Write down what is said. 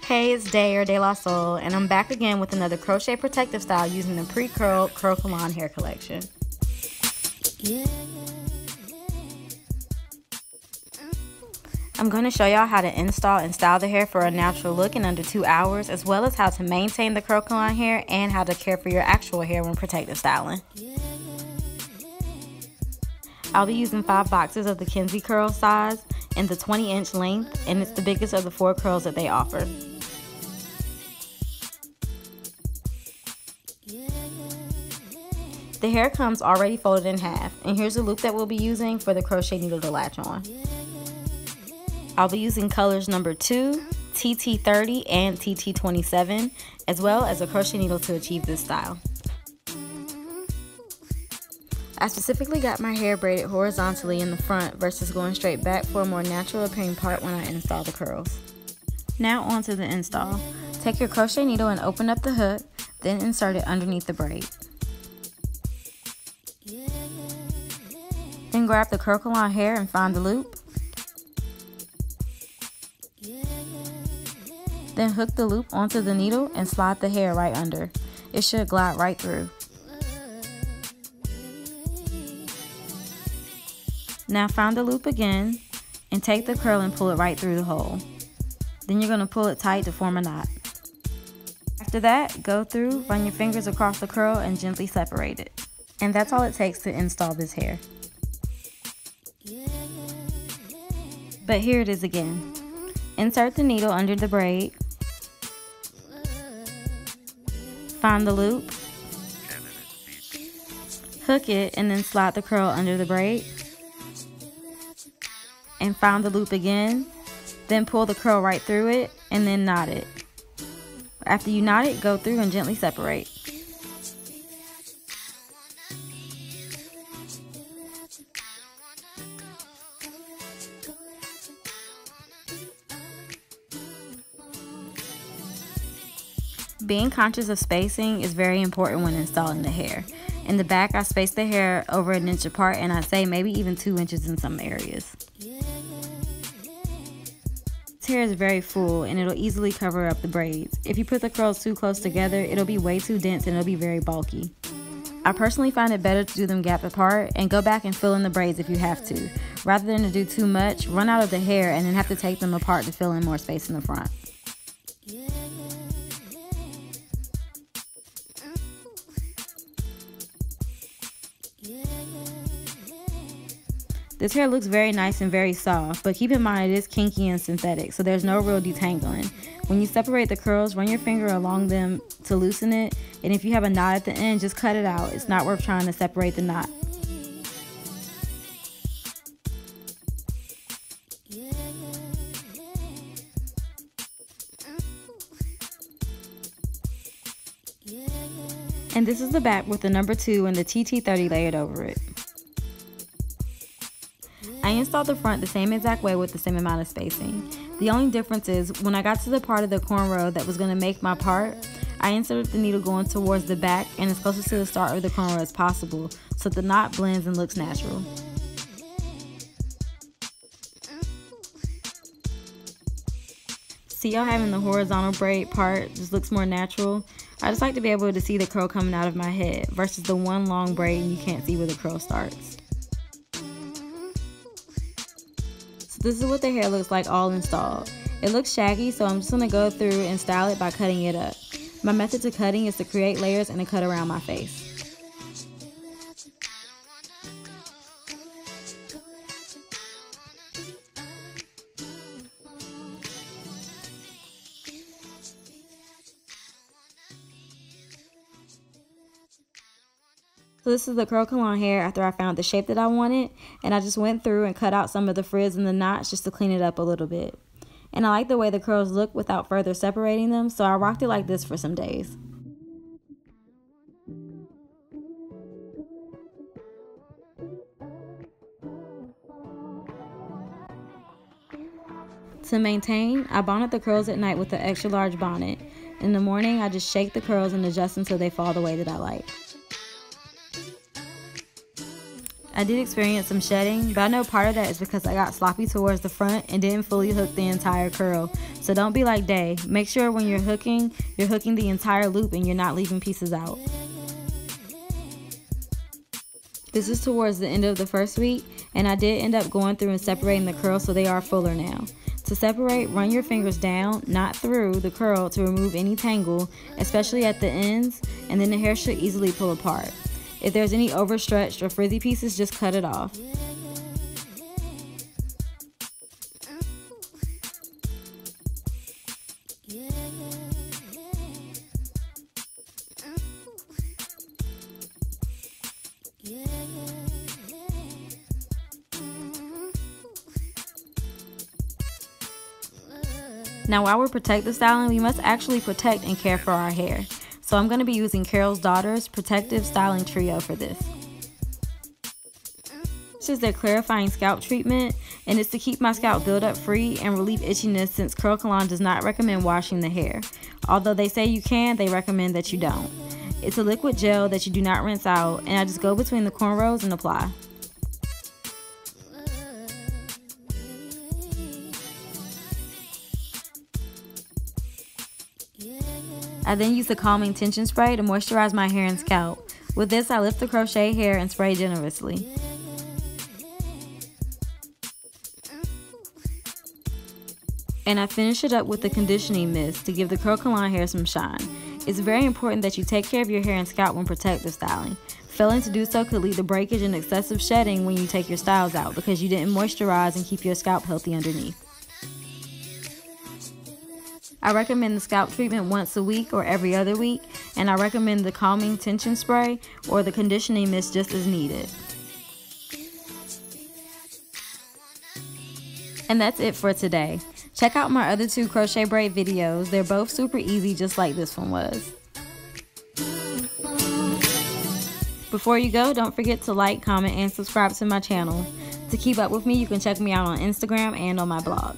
Hey, it's Day or De La Soul, and I'm back again with another crochet protective style using the pre-curled Crochet hair collection. I'm going to show y'all how to install and style the hair for a natural look in under 2 hours, as well as how to maintain the Crochet hair and how to care for your actual hair when protective styling. I'll be using 5 boxes of the KENZIE curl size in the 20-inch length, and it's the biggest of the 4 curls that they offer. The hair comes already folded in half, and here's the loop that we'll be using for the crochet needle to latch on. I'll be using colors number 2, TT30, and TT27, as well as a crochet needle to achieve this style. I specifically got my hair braided horizontally in the front versus going straight back for a more natural appearing part when I install the curls. Now on to the install. Take your crochet needle and open up the hook, then insert it underneath the braid. Then grab the Curlkalon hair and find the loop. Then hook the loop onto the needle and slide the hair right under. It should glide right through. Now find the loop again and take the curl and pull it right through the hole. Then you're going to pull it tight to form a knot. After that, go through, run your fingers across the curl and gently separate it. And that's all it takes to install this hair. But here it is again. Insert the needle under the braid. Find the loop. Hook it and then slide the curl under the braid. And find the loop again. Then pull the curl right through it and then knot it. After you knot it, go through and gently separate. Being conscious of spacing is very important when installing the hair. In the back, I spaced the hair over 1 inch apart, and I'd say maybe even 2 inches in some areas. This hair is very full and it'll easily cover up the braids. If you put the curls too close together, it'll be way too dense and it'll be very bulky. I personally find it better to do them gap apart and go back and fill in the braids if you have to. Rather than to do too much, run out of the hair and then have to take them apart to fill in more space in the front. This hair looks very nice and very soft, but keep in mind it is kinky and synthetic, so there's no real detangling. When you separate the curls, run your finger along them to loosen it, and if you have a knot at the end, just cut it out. It's not worth trying to separate the knot. And this is the back with the number 2 and the TT30 layered over it. I installed the front the same exact way with the same amount of spacing. The only difference is when I got to the part of the cornrow that was going to make my part, I inserted the needle going towards the back and as close to the start of the cornrow as possible so the knot blends and looks natural. See how having the horizontal braid part just looks more natural? I just like to be able to see the curl coming out of my head versus the one long braid and you can't see where the curl starts. This is what the hair looks like all installed. It looks shaggy, so I'm just going to go through and style it by cutting it up. My method to cutting is to create layers and to cut around my face. So this is the Crochet hair after I found the shape that I wanted, and I just went through and cut out some of the frizz and the knots just to clean it up a little bit. And I like the way the curls look without further separating them, so I rocked it like this for some days. To maintain, I bonnet the curls at night with the extra large bonnet. In the morning, I just shake the curls and adjust until they fall the way that I like. I did experience some shedding, but I know part of that is because I got sloppy towards the front and didn't fully hook the entire curl, so So don't be like Day. Make sure when you're hooking the entire loop and you're not leaving pieces out. This is towards the end of the first week, and I did end up going through and separating the curls so they are fuller now. To separate, run your fingers down, not through, the curl to remove any tangle, especially at the ends, and then the hair should easily pull apart. If there's any overstretched or frizzy pieces, just cut it off. Now while we're protective styling, we must actually protect and care for our hair. So I'm going to be using Carol's Daughter's Protective Styling Trio for this. This is their clarifying scalp treatment, and it's to keep my scalp buildup free and relieve itchiness, since Curlkalon does not recommend washing the hair. Although they say you can, they recommend that you don't. It's a liquid gel that you do not rinse out, and I just go between the cornrows and apply. I then use the calming tension spray to moisturize my hair and scalp. With this, I lift the crochet hair and spray generously. And I finish it up with the conditioning mist to give the Crochet hair some shine. It's very important that you take care of your hair and scalp when protective styling. Failing to do so could lead to breakage and excessive shedding when you take your styles out because you didn't moisturize and keep your scalp healthy underneath. I recommend the scalp treatment once a week or every other week, and I recommend the calming tension spray or the conditioning mist just as needed. And that's it for today. Check out my other 2 crochet braid videos. They're both super easy, just like this one was. Before you go, don't forget to like, comment, and subscribe to my channel. To keep up with me, you can check me out on Instagram and on my blog.